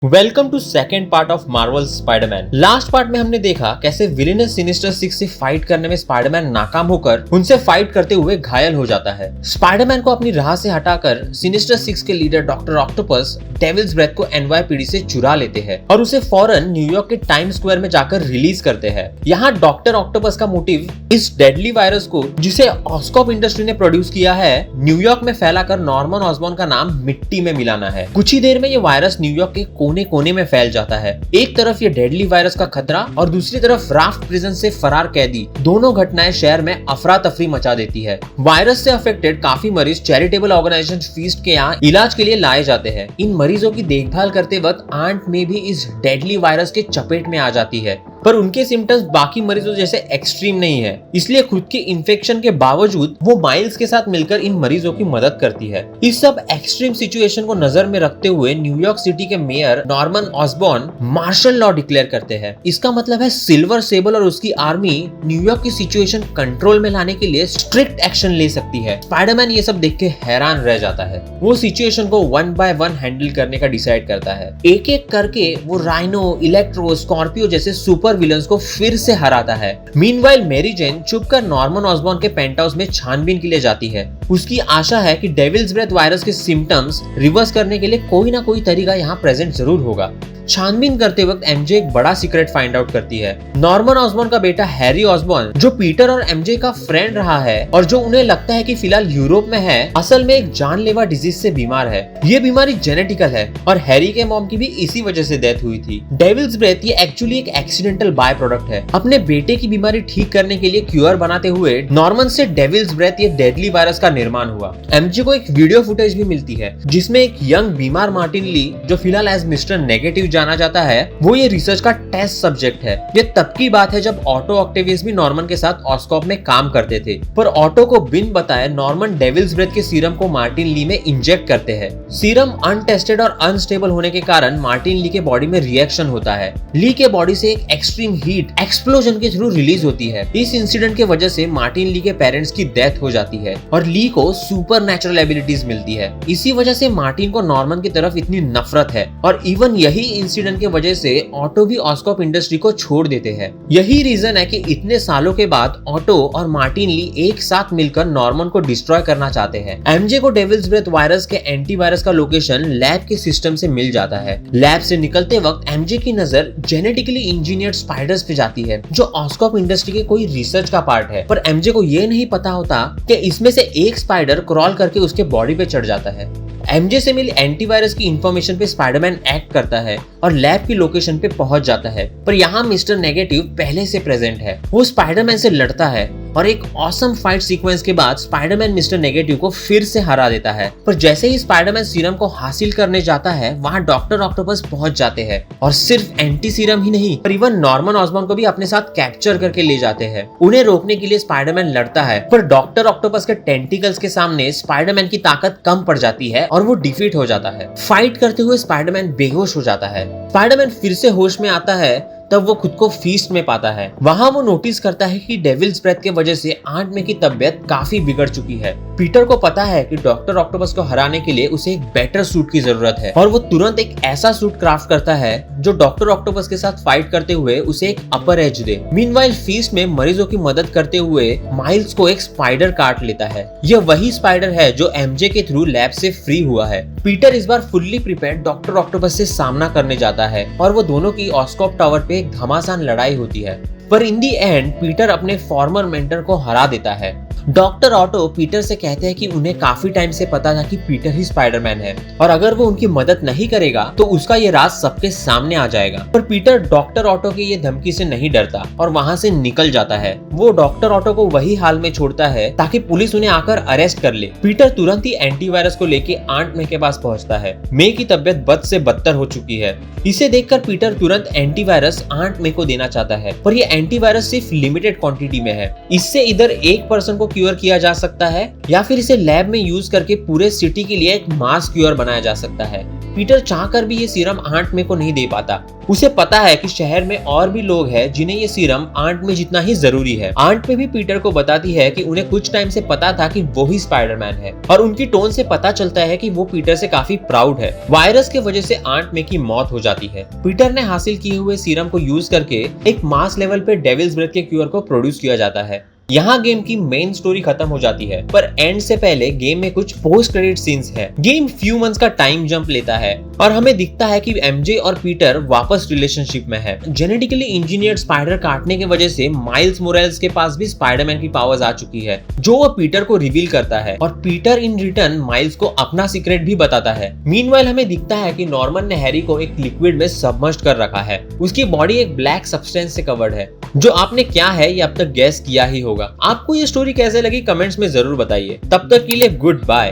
Welcome to second part of Marvel Spiderman. Last part में हमने देखा कैसे विलेनस सिनिस्टर सिक्स से फाइट करने में स्पाइडरमैन नाकाम होकर उनसे फाइट करते हुए घायल हो जाता है। स्पाइडरमैन को अपनी राह से हटाकर सिनिस्टर सिक्स के leader Doctor Octopus devil's breath को NYPD से चुरा लेते हैं और उसे फौरन न्यूयॉर्क के टाइम स्क्वायर में जाकर रिलीज करते हैं। यहाँ डॉक्टर ऑक्टोपस का मोटिव इस डेडली वायरस को, जिसे ऑस्कॉप इंडस्ट्री ने प्रोड्यूस किया है, न्यूयॉर्क में फैलाकर नॉर्मन ऑसबॉर्न का नाम मिट्टी में मिलाना है। कुछ ही देर में ये वायरस न्यूयॉर्क के कोने कोने में फैल जाता है। एक तरफ ये डेडली वायरस का खतरा और दूसरी तरफ राफ्ट प्रिजन से फरार कैदी, दोनों घटनाएं शहर में अफरा तफरी मचा देती है। वायरस से अफेक्टेड काफी मरीज चैरिटेबल ऑर्गेनाइजेशन फीस्ट के यहाँ इलाज के लिए लाए जाते हैं। इन मरीजों की देखभाल करते वक्त आंट में भी इस डेडली वायरस के चपेट में आ जाती है, पर उनके सिम्टम्स बाकी मरीजों जैसे एक्सट्रीम नहीं है। इसलिए खुद के इन्फेक्शन के बावजूद वो माइल्स के साथ मिलकर इन मरीजों की मदद करती है। इस सब एक्सट्रीम सिचुएशन को नजर में रखते हुए न्यूयॉर्क सिटी के mayor Norman Osborn martial law declare करते हैं। इसका मतलब है सिल्वर सेबल और उसकी आर्मी न्यूयॉर्क की सिचुएशन कंट्रोल में लाने के लिए स्ट्रिक्ट एक्शन ले सकती है। स्पाइडरमैन ये सब देख के हैरान रह जाता है। वो सिचुएशन को 1 by 1 हैंडल करने का डिसाइड करता है। एक एक करके वो राइनो, इलेक्ट्रो, स्कॉर्पियो जैसे सुपर विलन्स को फिर से हराता है। मीनवाइल मैरी जेन छुपकर नॉर्मन ऑसबॉर्न के पेंट हाउस में छानबीन के लिए जाती है। उसकी आशा है कि डेविल्स ब्रेथ वायरस के सिम्टम्स रिवर्स करने के लिए कोई ना कोई तरीका यहाँ प्रेजेंट जरूर होगा। छानबीन करते वक्त एमजे एक बड़ा सीक्रेट फाइंड आउट करती है। नॉर्मन ऑसबॉर्न का बेटा हैरी ऑसबॉर्न, जो पीटर और एमजे का फ्रेंड रहा है और जो उन्हें लगता है कि फिलहाल यूरोप में है, असल में एक जानलेवा डिजीज से बीमार है। ये बीमारी जेनेटिकल है और हैरी के मॉम की भी इसी वजह से डेथ हुई थी। डेविल्स ब्रेथ ये एक्चुअली एक एक्सीडेंटल बाय प्रोडक्ट है। अपने बेटे की बीमारी ठीक करने के लिए क्यूर बनाते हुए नॉर्मन से डेविल्स ब्रेथ ये डेडली वायरस का निर्माण हुआ। एमजे को एक वीडियो फुटेज भी मिलती है जिसमें एक यंग बीमार मार्टिन ली, जो फिलहाल एज मिस्टर नेगेटिव जाना जाता है, वो ये रिसर्च का टेस्ट सब्जेक्ट है। ये तब की बात है जब ऑटो ऑक्टेवियस भी नॉर्मन के साथ ऑस्कॉप में काम करते थे, पर ऑटो को बिन बताए नॉर्मन डेविल्स ब्रेथ के सीरम को मार्टिन ली में इंजेक्ट करते हैं। सीरम अनटेस्टेड और अनस्टेबल होने के कारण मार्टिन ली के बॉडी में रिएक्शन होता है। ली के बॉडी से एक एक्सट्रीम हीट एक्सप्लोजन के थ्रू रिलीज होती है। इस इंसिडेंट के वजह से मार्टिन ली के पेरेंट्स की डेथ हो जाती है और ली को सुपर नेचुरल एबिलिटीज मिलती है। इसी वजह से मार्टिन को नॉर्मन की तरफ इतनी नफरत है और इवन यही इंसिडेंट के वजह से ऑटो भी ऑस्कॉप इंडस्ट्री को छोड़ देते हैं। यही रीजन है कि इतने सालों के बाद ऑटो और मार्टिन ली एक साथ मिलकर नॉर्मन को डिस्ट्रॉय करना चाहते हैं। एमजे को डेविल्स ब्रेथ वायरस के एंटीवायरस का लोकेशन लैब के सिस्टम से मिल जाता है। लैब से निकलते वक्त एमजे की नजर जेनेटिकली इंजीनियर्ड स्पाइडर्स पे जाती है, जो ऑस्कॉप इंडस्ट्री के कोई रिसर्च का पार्ट है। पर एमजे को ये नहीं पता होता कि इसमें से एक स्पाइडर क्रॉल करके उसके बॉडी पे चढ़ जाता है। एमजे से मिली एंटीवायरस की इंफॉर्मेशन पे स्पाइडरमैन एक्ट करता है और लैब की लोकेशन पे पहुंच जाता है, पर यहाँ मिस्टर नेगेटिव पहले से प्रेजेंट है। वो स्पाइडरमैन से लड़ता है और एक ऑसम फाइट सीक्वेंस के बाद स्पाइडरमैन मिस्टर नेगेटिव को फिर से हरा देता है। पर जैसे ही स्पाइडरमैन सीरम को हासिल करने जाता है, वहाँ डॉक्टर ऑक्टोपस पहुंच जाते हैं और सिर्फ एंटी सीरम ही नहीं, पर इवन नॉर्मन ऑसबॉर्न को भी अपने साथ कैप्चर करके ले जाते हैं। उन्हें रोकने के लिए स्पाइडरमैन लड़ता है, पर डॉक्टर ऑक्टोपस के टेंटिकल्स के सामने स्पाइडरमैन की ताकत कम पड़ जाती है और वो डिफीट हो जाता है। फाइट करते हुए स्पाइडरमैन बेहोश हो जाता है। स्पाइडरमैन फिर से होश में आता है, तब वो खुद को फीस्ट में पाता है। वहाँ वो नोटिस करता है कि डेविल्स ब्रेथ के वजह से आंट में की तबीयत काफी बिगड़ चुकी है। पीटर को पता है कि डॉक्टर ऑक्टोपस को हराने के लिए उसे एक बेटर सूट की जरूरत है और वो तुरंत एक ऐसा सूट क्राफ्ट करता है जो डॉक्टर ऑक्टोपस के साथ फाइट करते हुए उसे एक अपर एज दे। मीनवाइल फीस्ट में मरीजों की मदद करते हुए माइल्स को एक स्पाइडर काट लेता है। यह वही स्पाइडर है जो एमजे के थ्रू लैब से फ्री हुआ है। पीटर इस बार फुल्ली प्रिपेयर्ड डॉक्टर ऑक्टोपस से सामना करने जाता है और वो दोनों की ऑस्कॉप टावर पे एक घमासान लड़ाई होती है, पर इन दी एंड पीटर अपने फॉर्मर मेंटर को हरा देता है। डॉक्टर ऑटो पीटर से कहते हैं कि उन्हें काफी टाइम से पता था कि पीटर ही स्पाइडरमैन है और अगर वो उनकी मदद नहीं करेगा तो उसका ये राज सबके सामने आ जाएगा। पर पीटर डॉक्टर ऑटो की ये धमकी से नहीं डरता और वहाँ से निकल जाता है। वो डॉक्टर ऑटो को वही हाल में छोड़ता है ताकि पुलिस उन्हें आकर अरेस्ट कर ले। पीटर तुरंत ही एंटीवायरस को लेके आंट मे के पास पहुंचता है। मे की तबियत बद से बदतर हो चुकी है। इसे देखकर पीटर तुरंत एंटीवायरस आंट मे को देना चाहता है, पर ये एंटीवायरस सिर्फ लिमिटेड क्वांटिटी में है। इससे इधर एक पर्सन को क्योर किया जा सकता है या फिर इसे लैब में यूज करके पूरे सिटी के लिए एक मास क्योर बनाया जा सकता है। पीटर चाहकर भी ये सीरम आंट मे को नहीं दे पाता। उसे पता है कि शहर में और भी लोग हैं जिन्हें ये सीरम आंट मे जितना ही जरूरी है। आंट मे भी पीटर को बताती है कि उन्हें कुछ टाइम से पता था कि वो ही स्पाइडरमैन है और उनकी टोन से पता चलता है कि वो पीटर से काफी प्राउड है। वायरस के वजह से आंट मे की मौत हो जाती है। पीटर ने हासिल किए हुए सीरम को यूज करके एक मास लेवल पे डेविल्स ब्रेथ के क्यूर को प्रोड्यूस किया जाता है। यहाँ गेम की मेन स्टोरी खत्म हो जाती है, पर एंड से पहले गेम में कुछ पोस्ट क्रेडिट सीन्स है। गेम फ्यू मंथ्स का टाइम जंप लेता है और हमें दिखता है कि एमजे और पीटर वापस रिलेशनशिप में है। जेनेटिकली इंजीनियर्ड स्पाइडर काटने की वजह से माइल्स मोरेल्स के पास भी स्पाइडरमैन की पावर्स आ चुकी है, जो वह पीटर को रिवील करता है और पीटर इन रिटर्न माइल्स को अपना सीक्रेट भी बताता है। मीनवाइल हमें दिखता है कि नॉर्मन ने हैरी को एक लिक्विड में सबमर्ज्ड कर रखा है। उसकी बॉडी एक ब्लैक सब्सटेंस से कवर्ड है, जो आपने क्या है ये अब तक गेस किया ही होगा। आपको ये स्टोरी कैसे लगी कमेंट्स में जरूर बताइए। तब तक के लिए गुड बाय।